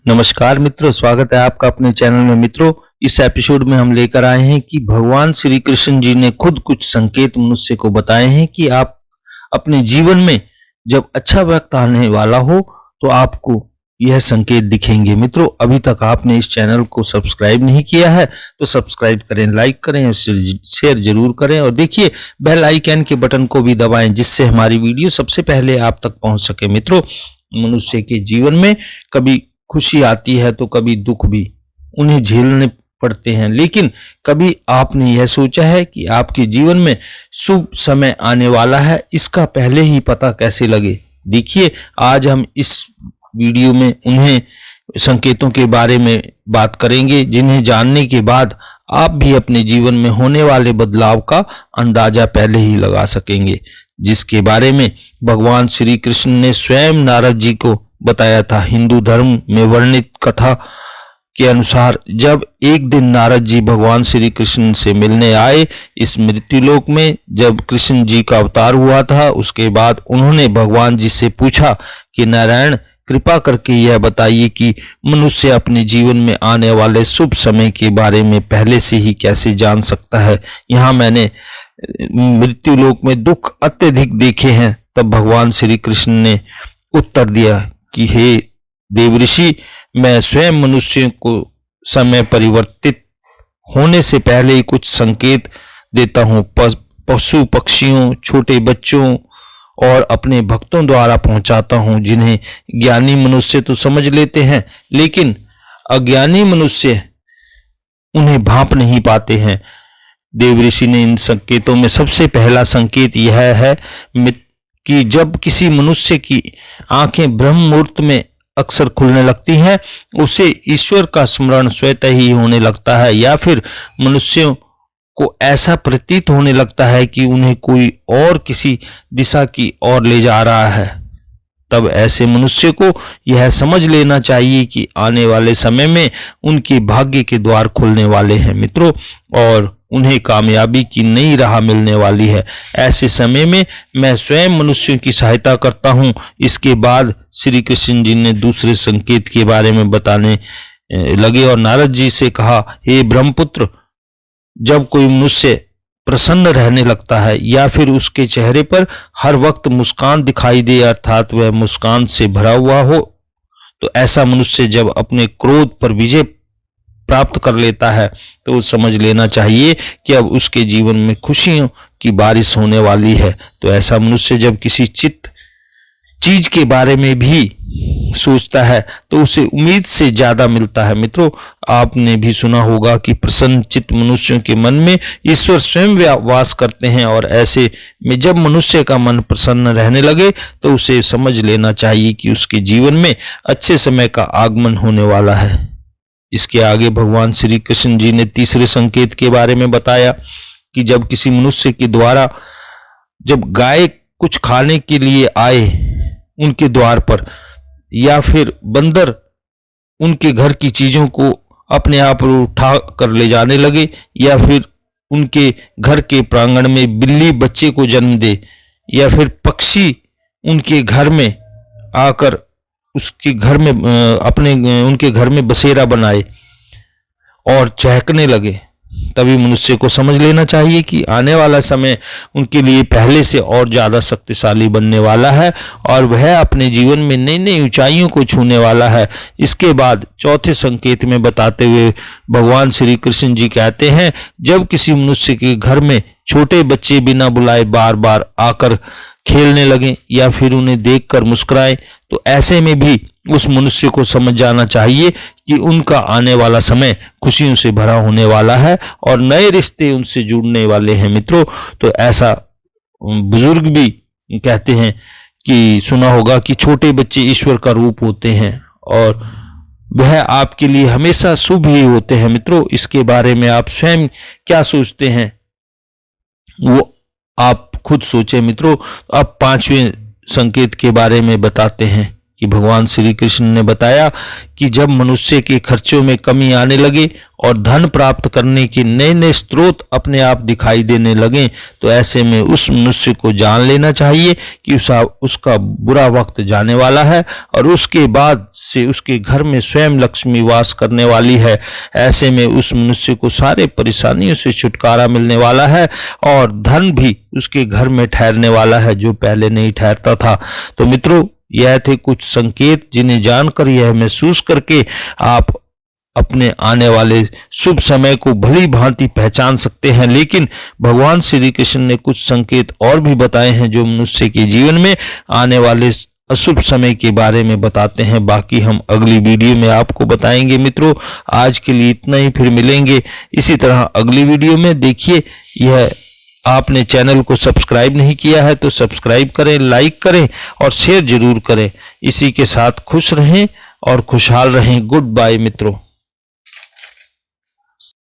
नमस्कार मित्रों, स्वागत है आपका अपने चैनल में। मित्रों, इस एपिसोड में हम लेकर आए हैं कि भगवान श्री कृष्ण जी ने खुद कुछ संकेत मनुष्य को बताए हैं कि आप अपने जीवन में जब अच्छा वक्त आने वाला हो तो आपको यह संकेत दिखेंगे। मित्रों, अभी तक आपने इस चैनल को सब्सक्राइब नहीं किया है तो सब्सक्राइब करें, लाइक करें और शेयर जरूर करें और देखिए बेल आइकन के बटन को भी दबाएं जिससे हमारी वीडियो सबसे पहले आप तक पहुंच सके। मित्रों, मनुष्य के जीवन में कभी खुशी आती है तो कभी दुख भी उन्हें झेलने पड़ते हैं, लेकिन कभी आपने यह सोचा है कि आपके जीवन में शुभ समय आने वाला है, इसका पहले ही पता कैसे लगे? देखिए, आज हम इस वीडियो में उन्हें संकेतों के बारे में बात करेंगे जिन्हें जानने के बाद आप भी अपने जीवन में होने वाले बदलाव का अंदाजा पहले ही लगा सकेंगे, जिसके बारे में भगवान श्री कृष्ण ने स्वयं नारद जी को बताया था। हिंदू धर्म में वर्णित कथा के अनुसार जब एक दिन नारद जी भगवान श्री कृष्ण से मिलने आए इस मृत्युलोक में, जब कृष्ण जी का अवतार हुआ था, उसके बाद उन्होंने भगवान जी से पूछा कि नारायण, कृपा करके यह बताइए कि मनुष्य अपने जीवन में आने वाले शुभ समय के बारे में पहले से ही कैसे जान सकता है। यहाँ मैंने मृत्युलोक में दुख अत्यधिक देखे हैं। तब भगवान श्री कृष्ण ने उत्तर दिया कि हे देवऋषि, मैं स्वयं मनुष्यों को समय परिवर्तित होने से पहले ही कुछ संकेत देता हूँ। पशु पक्षियों, छोटे बच्चों और अपने भक्तों द्वारा पहुंचाता हूँ, जिन्हें ज्ञानी मनुष्य तो समझ लेते हैं लेकिन अज्ञानी मनुष्य उन्हें भांप नहीं पाते हैं। देवऋषि ने इन संकेतों में सबसे पहला संकेत यह है कि जब किसी मनुष्य की आंखें ब्रह्म मुहूर्त में अक्सर खुलने लगती हैं, उसे ईश्वर का स्मरण स्वतः ही होने लगता है, या फिर मनुष्यों को ऐसा प्रतीत होने लगता है कि उन्हें कोई और किसी दिशा की ओर ले जा रहा है। तब ऐसे मनुष्य को यह समझ लेना चाहिए कि आने वाले समय में उनके भाग्य के द्वार खुलने वाले हैं मित्रों, और उन्हें कामयाबी की नई राह मिलने वाली है। ऐसे समय में मैं स्वयं मनुष्यों की सहायता करता हूँ। इसके बाद श्री कृष्ण जी ने दूसरे संकेत के बारे में बताने लगे और नारद जी से कहा, हे ब्रह्मपुत्र, जब कोई मनुष्य प्रसन्न रहने लगता है या फिर उसके चेहरे पर हर वक्त मुस्कान दिखाई दे, अर्थात वह मुस्कान से भरा हुआ हो, तो ऐसा मनुष्य जब अपने क्रोध पर विजय प्राप्त कर लेता है तो समझ लेना चाहिए कि अब उसके जीवन में खुशियों की बारिश होने वाली है। तो ऐसा मनुष्य जब किसी चीज के बारे में भी सोचता है तो उसे उम्मीद से ज्यादा मिलता है। मित्रों, आपने भी सुना होगा कि प्रसन्न चित्त मनुष्यों के मन में ईश्वर स्वयं वास करते हैं, और ऐसे में जब मनुष्य का मन प्रसन्न रहने लगे तो उसे समझ लेना चाहिए कि उसके जीवन में अच्छे समय का आगमन होने वाला है। इसके आगे भगवान श्री कृष्ण जी ने तीसरे संकेत के बारे में बताया कि जब किसी मनुष्य के द्वारा जब गाय कुछ खाने के लिए आए उनके द्वार पर, या फिर बंदर उनके घर की चीजों को अपने आप उठा कर ले जाने लगे, या फिर उनके घर के प्रांगण में बिल्ली बच्चे को जन्म दे, या फिर पक्षी उनके घर में आकर उसके घर में उनके घर में बसेरा बनाए और चहकने लगे, तभी मनुष्य को समझ लेना चाहिए कि आने वाला समय उनके लिए पहले से और ज्यादा शक्तिशाली बनने वाला है और वह अपने जीवन में नई नई ऊंचाइयों को छूने वाला है। इसके बाद चौथे संकेत में बताते हुए भगवान श्री कृष्ण जी कहते हैं, जब किसी मनुष्य के घर में छोटे बच्चे बिना बुलाए बार बार आकर खेलने लगे या फिर उन्हें देखकर मुस्कुराए, तो ऐसे में भी उस मनुष्य को समझ जाना चाहिए कि उनका आने वाला समय खुशियों से भरा होने वाला है और नए रिश्ते उनसे जुड़ने वाले हैं। मित्रों, तो ऐसा बुजुर्ग भी कहते हैं कि सुना होगा कि छोटे बच्चे ईश्वर का रूप होते हैं और वह आपके लिए हमेशा शुभ ही होते हैं। मित्रों, इसके बारे में आप स्वयं क्या सोचते हैं वो आप खुद सोचें। मित्रों, अब पांचवें संकेत के बारे में बताते हैं कि भगवान श्री कृष्ण ने बताया कि जब मनुष्य के खर्चों में कमी आने लगे और धन प्राप्त करने के नए नए स्रोत अपने आप दिखाई देने लगे, तो ऐसे में उस मनुष्य को जान लेना चाहिए कि उसका बुरा वक्त जाने वाला है और उसके बाद से उसके घर में स्वयं लक्ष्मी वास करने वाली है। ऐसे में उस मनुष्य को सारे परेशानियों से छुटकारा मिलने वाला है और धन भी उसके घर में ठहरने वाला है जो पहले नहीं ठहरता था। तो मित्रों, यह थे कुछ संकेत जिन्हें जानकर, यह महसूस करके आप अपने आने वाले शुभ समय को भली भांति पहचान सकते हैं। लेकिन भगवान श्री कृष्ण ने कुछ संकेत और भी बताए हैं जो मनुष्य के जीवन में आने वाले अशुभ समय के बारे में बताते हैं। बाकी हम अगली वीडियो में आपको बताएंगे। मित्रों, आज के लिए इतना ही, फिर मिलेंगे इसी तरह अगली वीडियो में। देखिए, यह आपने चैनल को सब्सक्राइब नहीं किया है तो सब्सक्राइब करें, लाइक करें और शेयर जरूर करें। इसी के साथ खुश रहें और खुशहाल रहें। गुड बाय मित्रों।